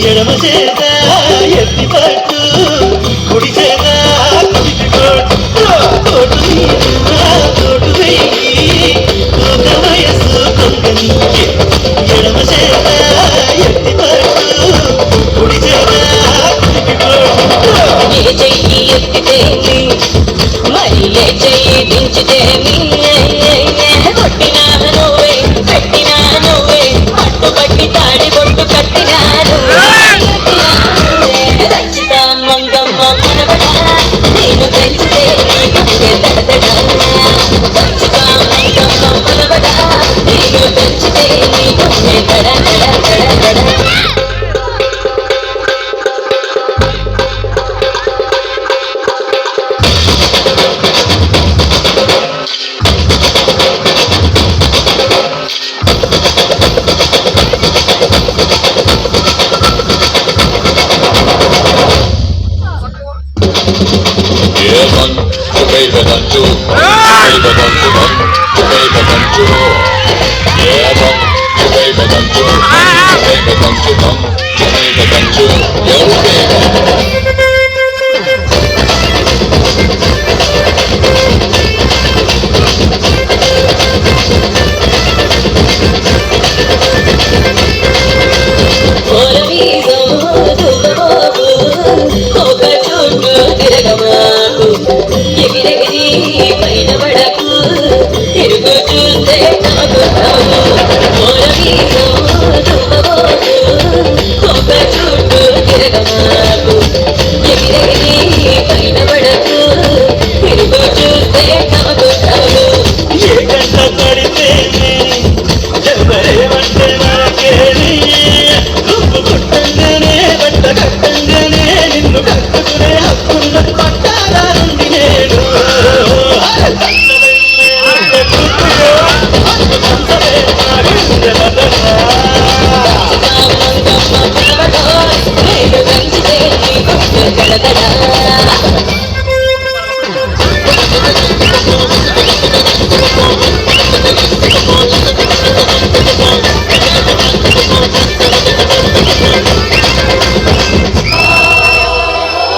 ఎడమ చేత ఎత్తి పట్టు కుడి చేత కుడికి తోటు తోటు వెయ్యి ఒక వయసు కొంగని ఎడమ చేత ఎత్తి పట్టు కుడి చేత కుడికి చెయ్యి ఎత్తితేమి మరి చెయ్యి దించితేమి కొట్టినా నువ్వే పెట్టినా నువ్వే పట్టుబట్టి తాడి బొట్టు కట్టినాను రచిత మంగమ్మ మనవడా నేను తెలిస్తే రచిత మంగమ్మ మనవడా నేను తెలిస్తే